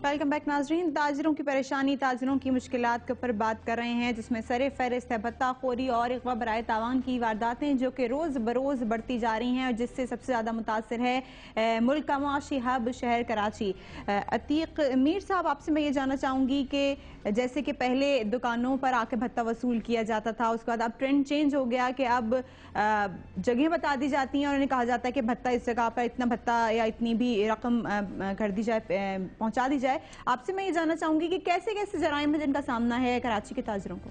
Welcome back नाजरीन। ताजिरों की परेशानी, ताजिरों की मुश्किलात के ऊपर बात कर रहे हैं, जिसमें सरे फहरिस्त है भत्ताखोरी और इक़वा बराए तावान की वारदातें जो कि रोज़ बरोज़ बढ़ती जा रही हैं और जिससे सबसे ज़्यादा मुतासर है मुल्क का मुआशी हब शहर कराची। अतीक मीर साहब, आपसे मैं ये जानना चाहूँगी कि जैसे कि पहले दुकानों पर आके भत्ता वसूल किया जाता था, उसके बाद अब ट्रेंड चेंज हो गया कि अब जगह बता दी जाती हैं और उन्हें कहा जाता है कि भत्ता इस जगह पर इतना भत्ता या इतनी भी रकम कर दी जाए, पहुंचा दी जाए। आपसे मैं ये जानना चाहूंगी कि कैसे कैसे जराइम है जिनका सामना है कराची के ताजिरों को?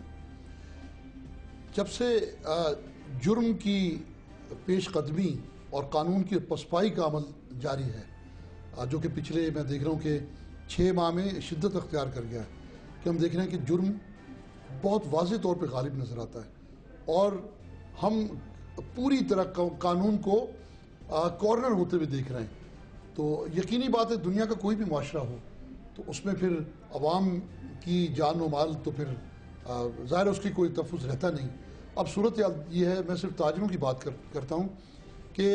जब से जुर्म की पेशकदमी और कानून की पसपाई का अमल जारी है, जो कि पिछले मैं देख रहा हूँ कि 6 माह में शिद्दत अख्तियार कर गया है, कि हम देख रहे हैं कि जुर्म बहुत वाज़ेह तौर पे गालिब नज़र आता है और हम पूरी तरह कानून को कॉर्नर होते हुए देख रहे हैं। तो यकीनी बात है, दुनिया का कोई भी माशरा हो तो उसमें फिर अवाम की जान व माल तो फिर ज़ाहिर उसकी कोई तहफ़्फ़ुज़ रहता नहीं। अब सूरत ये है, मैं सिर्फ ताजिरों की बात करता हूँ कि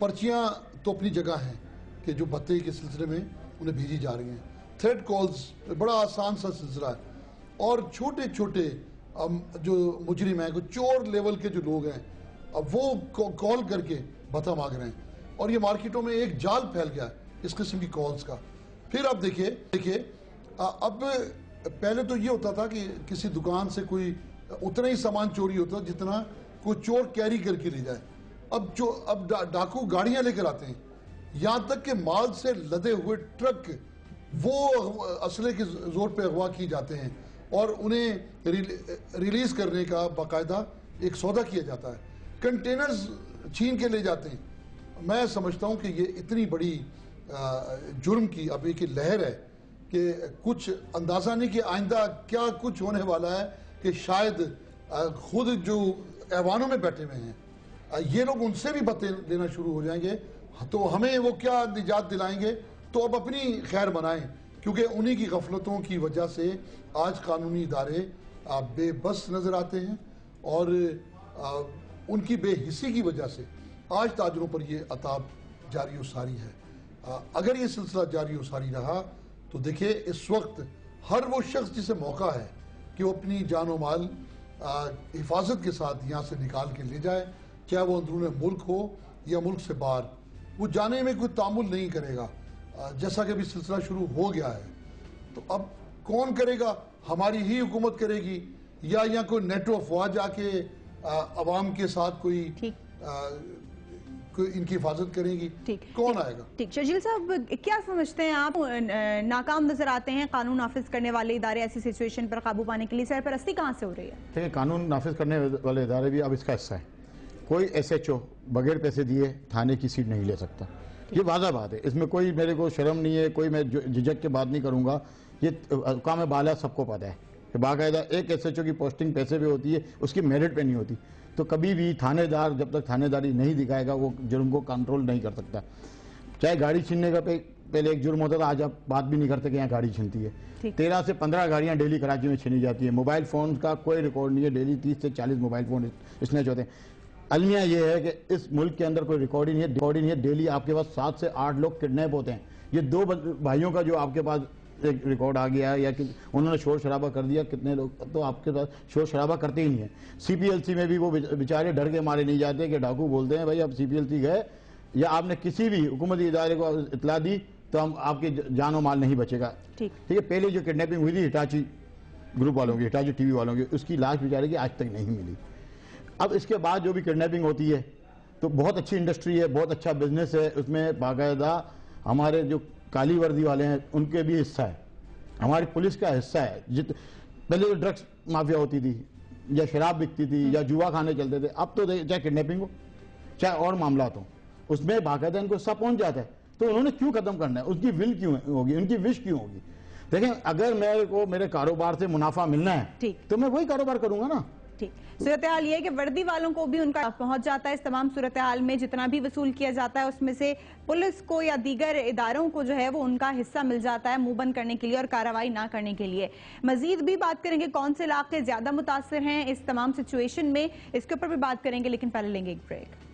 पर्चियाँ तो अपनी जगह हैं कि जो भत्ते के सिलसिले में उन्हें भेजी जा रही हैं, थ्रेड कॉल्स बड़ा आसान सा सिलसिला है और छोटे छोटे जो मुजरिम हैं, चोर लेवल के जो लोग हैं, अब वो कॉल करके भत्ता मांग रहे हैं और ये मार्केटों में एक जाल फैल गया है इस किस्म की कॉल्स का। फिर आप देखिए अब पहले तो ये होता था कि किसी दुकान से कोई उतना ही सामान चोरी होता जितना कोई चोर कैरी करके ले जाए। अब डाकू गाड़ियां लेकर आते हैं, यहाँ तक कि माल से लदे हुए ट्रक वो असले के जोर पे अगवा किए जाते हैं और उन्हें रिलीज करने का बाकायदा एक सौदा किया जाता है, कंटेनर्स छीन के ले जाते हैं। मैं समझता हूँ कि ये इतनी बड़ी जुर्म की अब एक लहर है कि कुछ अंदाज़ा नहीं कि आइंदा क्या कुछ होने वाला है, कि शायद खुद जो ऐवानों में बैठे हुए हैं ये लोग उनसे भी भत्ते लेना शुरू हो जाएंगे, तो हमें वो क्या निजात दिलाएंगे। तो अब अपनी खैर बनाएं, क्योंकि उन्हीं की गफलतों की वजह से आज कानूनी इदारे बेबस नज़र आते हैं और उनकी बेहिस्सी की वजह से आज ताजरों पर ये अताब जारी सारी है। अगर ये सिलसिला जारी सारी रहा तो देखिए, इस वक्त हर वो शख्स जिसे मौका है कि वो अपनी जान व माल हिफाजत के साथ यहाँ से निकाल के ले जाए, चाहे वो अंदरून मुल्क हो या मुल्क से बाहर, वो जाने में कोई तामुल नहीं करेगा। जैसा कि अभी सिलसिला शुरू हो गया है, तो अब कौन करेगा? हमारी ही हुकूमत करेगी या कोई नेटो अफवाह जाके अवाम के साथ कोई इनकी हिफाजत करेगी? कौन आएगा? ठीक, शर्जील साहब, क्या समझते हैं आप? नाकाम नजर आते हैं कानून नाफिज करने वाले इदारे ऐसी सिचुएशन पर काबू पाने के लिए। सरपरस्ती कहाँ से हो रही है? देखिए, कानून नाफिज करने वाले इदारे भी अब इसका हिस्सा है। कोई SHO बगैर पैसे दिए थाने की सीट नहीं ले सकता, ये वादा बात है, इसमें कोई मेरे को शर्म नहीं है, कोई मैं झिझक के बात नहीं करूंगा। ये काम है बाला, सबको पता है कि बाकायदा एक SHO की पोस्टिंग पैसे पे होती है, उसकी मेरिट पे नहीं होती। तो कभी भी थानेदार जब तक थानेदारी नहीं दिखाएगा वो जुर्म को कंट्रोल नहीं कर सकता। चाहे गाड़ी छीनने का पहले एक जुर्म होता था, आज आप बात भी नहीं करते कि यहाँ गाड़ी छीनती है। 13 से 15 गाड़ियाँ डेली कराची में छीनी जाती है। मोबाइल फोन का कोई रिकॉर्ड नहीं है, डेली 30 से 40 मोबाइल फोन स्नैच होते हैं। अलमिया ये है कि इस मुल्क के अंदर कोई रिकॉर्ड ही नहीं है, डेली आपके पास 7 से 8 लोग किडनैप होते हैं। ये 2 भाइयों का जो आपके पास एक रिकॉर्ड आ गया है या कि उन्होंने शोर शराबा कर दिया, कितने लोग तो आपके पास शोर शराबा करते ही नहीं है। CPLC में भी वो बेचारे डर के मारे नहीं जाते कि डाकू बोलते हैं भाई अब CPLC गए या आपने किसी भी हुकूमती इदारे को इतला दी तो हम आपके जान और माल नहीं बचेगा। ठीक है, पहले जो किडनैपिंग हुई थी हिटाची ग्रुप वालों की, हिटाची TV वालों की, उसकी लाश बेचारे की आज तक नहीं मिली। अब इसके बाद जो भी किडनैपिंग होती है तो बहुत अच्छी इंडस्ट्री है, बहुत अच्छा बिजनेस है, उसमें बाकायदा हमारे जो काली वर्दी वाले हैं उनके भी हिस्सा है, हमारी पुलिस का हिस्सा है। पहले तो ड्रग्स माफिया होती थी या शराब बिकती थी या जुआ खाने चलते थे, अब तो चाहे किडनैपिंग हो चाहे और मामला हो उसमें बाकायदा इनको हिस्सा पहुंच जाता है। तो उन्होंने क्यों खत्म करना है? उसकी विल क्यों होगी, उनकी विश क्यों होगी? देखें, अगर मेरे को मेरे कारोबार से मुनाफा मिलना है तो मैं वही कारोबार करूंगा ना। ठीक, सूरत हाल ये है कि वर्दी वालों को भी उनका पहुंच जाता है। इस तमाम सूरत हाल में जितना भी वसूल किया जाता है उसमें से पुलिस को या दीगर इदारों को जो है वो उनका हिस्सा मिल जाता है मुंह बंद करने के लिए और कार्रवाई ना करने के लिए। मजीद भी बात करेंगे कौन से इलाके ज्यादा मुतासर हैं इस तमाम सिचुएशन में, इसके ऊपर भी बात करेंगे, लेकिन पहले लेंगे एक ब्रेक।